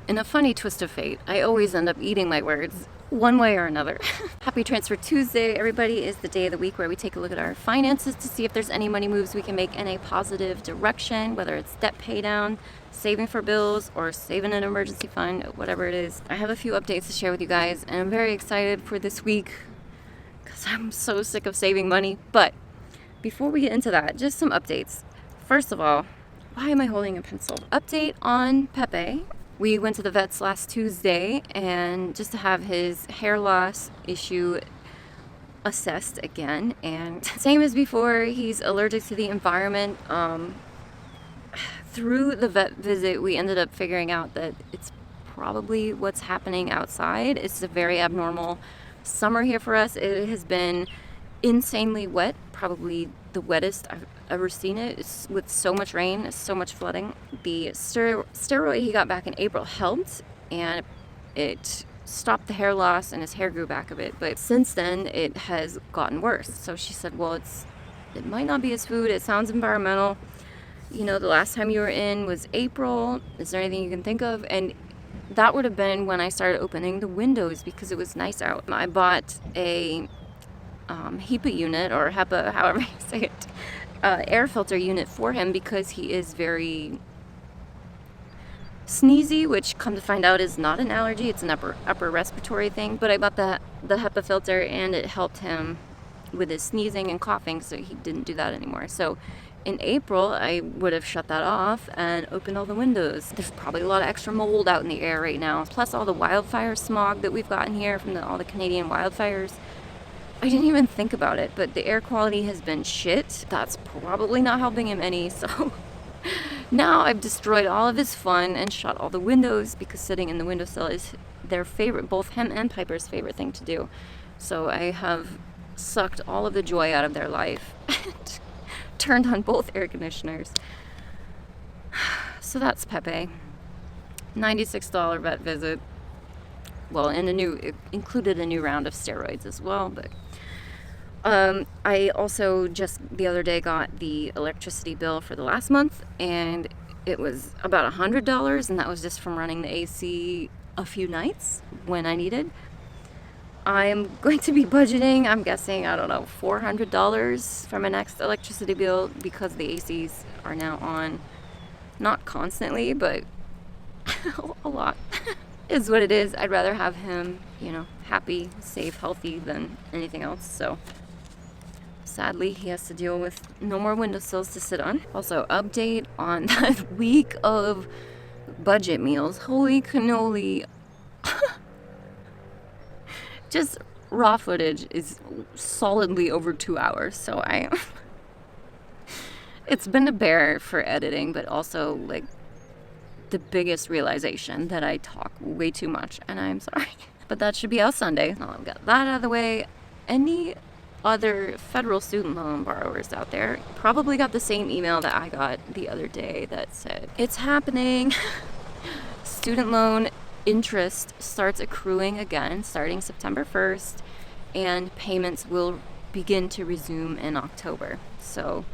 In a funny twist of fate, I always end up eating my words one way or another. Happy Transfer Tuesday, everybody. Is the day of the week where we take a look at our finances to see if there's any money moves we can make in a positive direction, whether it's debt pay down, saving for bills, or saving an emergency fund, whatever it is. I have a few updates to share with you guys, and I'm very excited for this week because I'm so sick of saving money. But before we get into that, just some updates. First of all, why am I holding a pencil? Update on Pepe. We went to the vets last Tuesday, and just to have his hair loss issue assessed again. And same as before, he's allergic to the environment. Through the vet visit, we ended up figuring out that it's probably what's happening outside. It's a very abnormal summer here for us. It has been insanely wet, probably the wettest I've ever seen it. It's with so much rain, so much flooding. The steroid he got back in April helped, and it stopped the hair loss and his hair grew back a bit. But since then, it has gotten worse. So she said, well, it might not be his food. It sounds environmental. You know, the last time you were in was April. Is there anything you can think of? And that would have been when I started opening the windows because it was nice out. I bought a HEPA unit, or HEPA, however you say it, air filter unit for him because he is very sneezy, which come to find out is not an allergy, it's an upper respiratory thing. But I bought the HEPA filter, and it helped him with his sneezing and coughing, so he didn't do that anymore. So in April, I would have shut that off and opened all the windows. There's probably a lot of extra mold out in the air right now, plus all the wildfire smog that we've gotten here from all the Canadian wildfires. I didn't even think about it, but the air quality has been shit. That's probably not helping him any, so now I've destroyed all of his fun and shut all the windows because sitting in the windowsill is their favorite, both him and Piper's favorite thing to do. So I have sucked all of the joy out of their life and turned on both air conditioners. So that's Pepe. $96 vet visit. Well, and it included a new round of steroids as well, but I also just the other day got the electricity bill for the last month, and it was about $100, and that was just from running the AC a few nights when I needed. I'm going to be budgeting, I'm guessing, I don't know, $400 for my next electricity bill because the ACs are now on, not constantly, but a lot. Is what it is. I'd rather have him, happy, safe, healthy than anything else. So sadly, he has to deal with no more windowsills to sit on. Also, update on that week of budget meals. Holy cannoli. Just raw footage is solidly over 2 hours. So it's been a bear for editing, but also the biggest realization that I talk way too much, and I'm sorry. But that should be out Sunday. Now I've got that out of the way. Any other federal student loan borrowers out there probably got the same email that I got the other day that said, it's happening. Student loan interest starts accruing again starting September 1st, and payments will begin to resume in October. So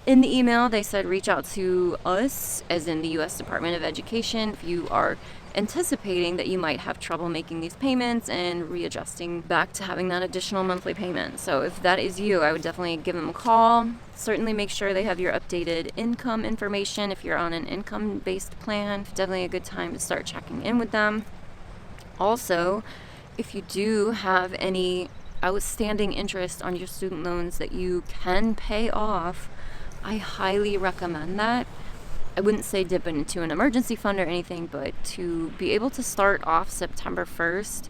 in the email, they said reach out to us, as in the U.S. Department of Education, if you are anticipating that you might have trouble making these payments and readjusting back to having that additional monthly payment. So if that is you, I would definitely give them a call. Certainly make sure they have your updated income information. If you're on an income-based plan, definitely a good time to start checking in with them. Also, if you do have any outstanding interest on your student loans that you can pay off, I highly recommend that. I wouldn't say dip into an emergency fund or anything, but to be able to start off September 1st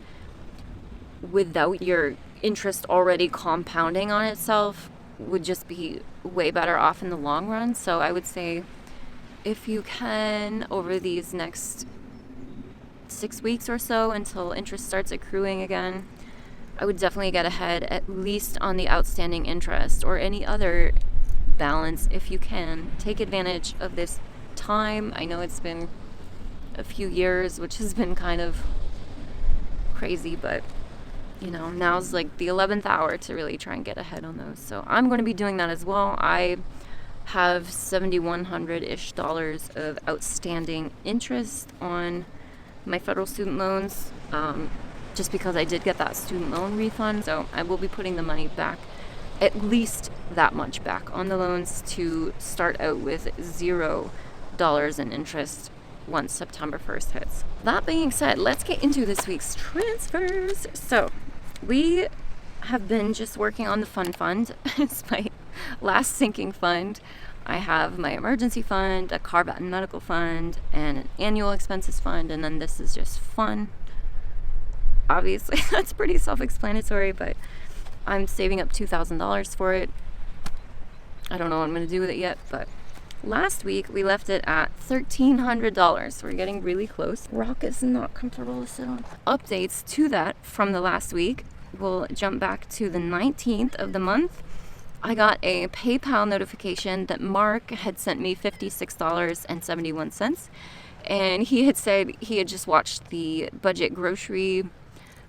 without your interest already compounding on itself would just be way better off in the long run. So I would say if you can, over these next 6 weeks or so until interest starts accruing again, I would definitely get ahead at least on the outstanding interest or any other balance if you can. Take advantage of this time. I know it's been a few years, which has been kind of crazy, but now's the 11th hour to really try and get ahead on those. So I'm going to be doing that as well. I have $7,100-ish of outstanding interest on my federal student loans, just because I did get that student loan refund. So I will be putting the money back, at least that much back on the loans, to start out with $0 in interest once September 1st hits. That being said, let's get into this week's transfers. So we have been just working on the fund. It's my last sinking fund. I have my emergency fund, a car, vet, and medical fund, and an annual expenses fund, and then this is just fun. Obviously, that's pretty self-explanatory, but I'm saving up $2,000 for it. I don't know what I'm going to do with it yet, but last week we left it at $1,300. We're getting really close. Rock is not comfortable to sit on. Updates to that from the last week. We'll jump back to the 19th of the month. I got a PayPal notification that Mark had sent me $56.71, and he had said he had just watched the budget grocery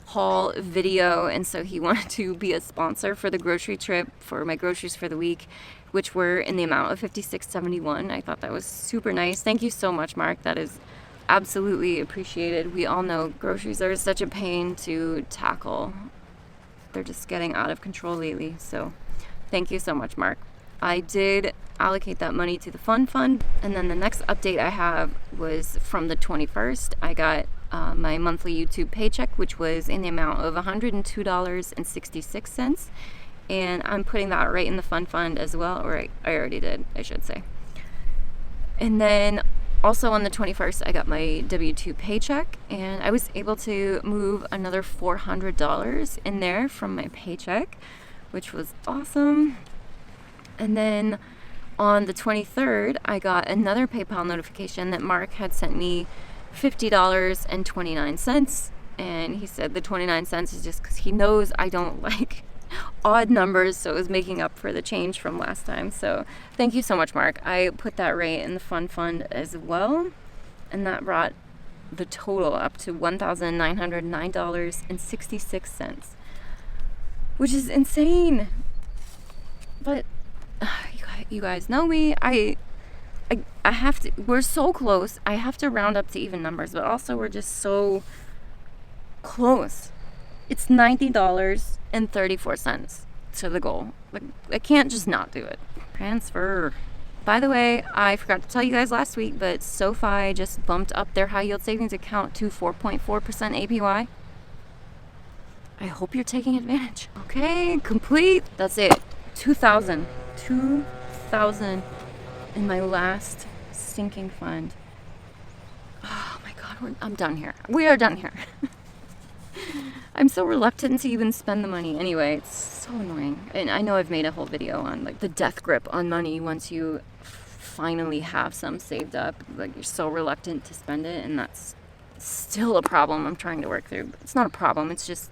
haul video, and so he wanted to be a sponsor for the grocery trip for my groceries for the week, which were in the amount of $56.71. I thought that was super nice. Thank you so much, Mark. That is absolutely appreciated. We all know groceries are such a pain to tackle. They're just getting out of control lately, so thank you so much, Mark. I did allocate that money to the fund, and then the next update I have was from the 21st. I got my monthly YouTube paycheck, which was in the amount of $102.66, and I'm putting that right in the fund as well, or I already did, I should say. And then also on the 21st, I got my W-2 paycheck, and I was able to move another $400 in there from my paycheck, which was awesome. And then on the 23rd, I got another PayPal notification that Mark had sent me $50.29, and he said the 29 cents is just because he knows I don't like odd numbers, so it was making up for the change from last time. So thank you so much, Mark. I put that right in the fund as well, and that brought the total up to $1,909.66, which is insane. But you guys know me. I have to, we're so close. I have to round up to even numbers, but also we're just so close. It's $90.34 to the goal. Like, I can't just not do it. Transfer. By the way, I forgot to tell you guys last week, but SoFi just bumped up their high yield savings account to 4.4% APY. I hope you're taking advantage. Okay, complete. That's it. 2,000 in my last sinking fund. Oh my God, I'm done here. We are done here. I'm so reluctant to even spend the money. Anyway, it's so annoying. And I know I've made a whole video on like the death grip on money once you finally have some saved up. Like, you're so reluctant to spend it, and that's still a problem I'm trying to work through. It's not a problem, it's just,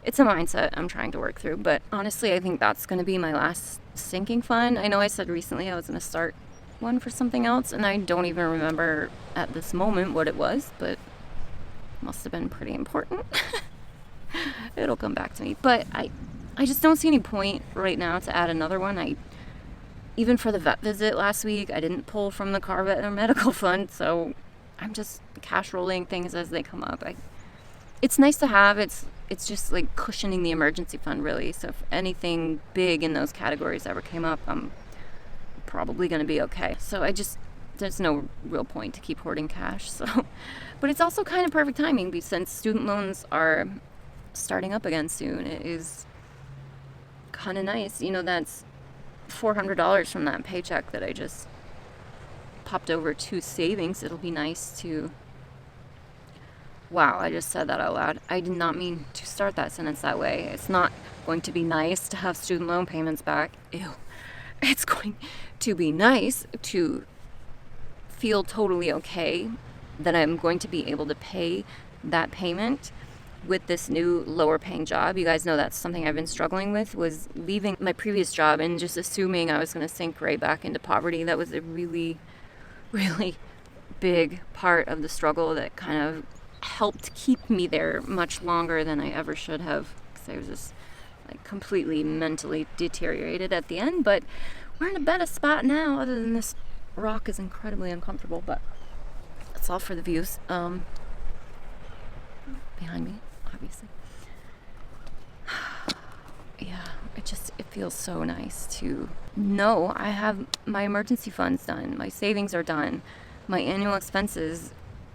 it's a mindset I'm trying to work through. But honestly, I think that's going to be my last sinking fund. I know I said recently I was going to start one for something else, and I don't even remember at this moment what it was, but it must have been pretty important. It'll come back to me. But I just don't see any point right now to add another one. Even for the vet visit last week, I didn't pull from the car, vet, or medical fund, so I'm just cash rolling things as they come up. It's nice to have. It's just like cushioning the emergency fund, really. So if anything big in those categories ever came up, I'm probably going to be okay. So there's no real point to keep hoarding cash. So, but it's also kind of perfect timing, because since student loans are starting up again soon, it is kind of nice. You know, that's $400 from that paycheck that I just popped over to savings. It'll be nice to... Wow, I just said that out loud. I did not mean to start that sentence that way. It's not going to be nice to have student loan payments back. Ew. It's going to be nice to feel totally okay that I'm going to be able to pay that payment with this new lower paying job. You guys know that's something I've been struggling with, was leaving my previous job and just assuming I was going to sink right back into poverty. That was a really, really big part of the struggle that kind of helped keep me there much longer than I ever should have, because I was just like completely mentally deteriorated at the end. But we're in a better spot now, other than this rock is incredibly uncomfortable, but that's all for the views. Behind me, obviously. Yeah, it feels so nice to know I have my emergency funds done, my savings are done, my annual expenses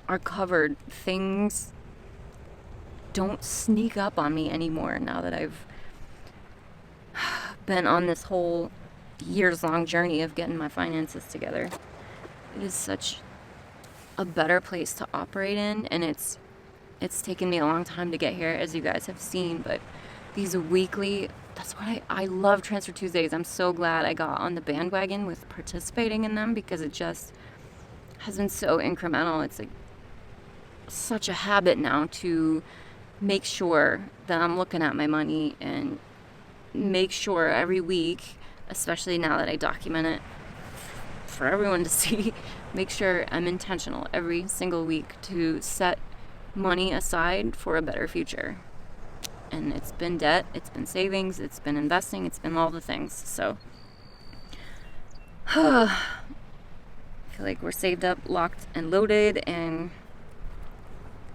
are covered. Things don't sneak up on me anymore now that I've been on this whole years-long journey of getting my finances together. It is such a better place to operate in, and it's taken me a long time to get here, as you guys have seen, but these weekly, that's what I love Transfer Tuesdays. I'm so glad I got on the bandwagon with participating in them, because it just has been so incremental. It's like such a habit now to make sure that I'm looking at my money and make sure every week, especially now that I document it for everyone to see, make sure I'm intentional every single week to set money aside for a better future. And it's been debt, it's been savings, it's been investing, it's been all the things. So I feel like we're saved up, locked and loaded, and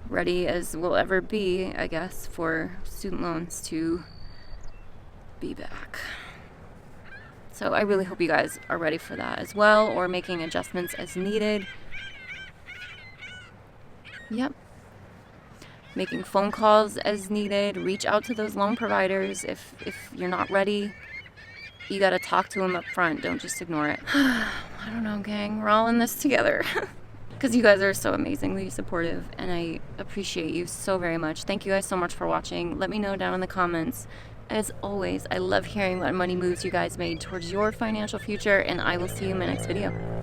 ready as we'll ever be, I guess, for student loans to be back. So I really hope you guys are ready for that as well, or making adjustments as needed. Yep. Making phone calls as needed. Reach out to those loan providers. If you're not ready, you gotta talk to them up front. Don't just ignore it. I don't know, gang. We're all in this together. Because you guys are so amazingly supportive, and I appreciate you so very much. Thank you guys so much for watching. Let me know down in the comments. As always, I love hearing what money moves you guys made towards your financial future, and I will see you in my next video.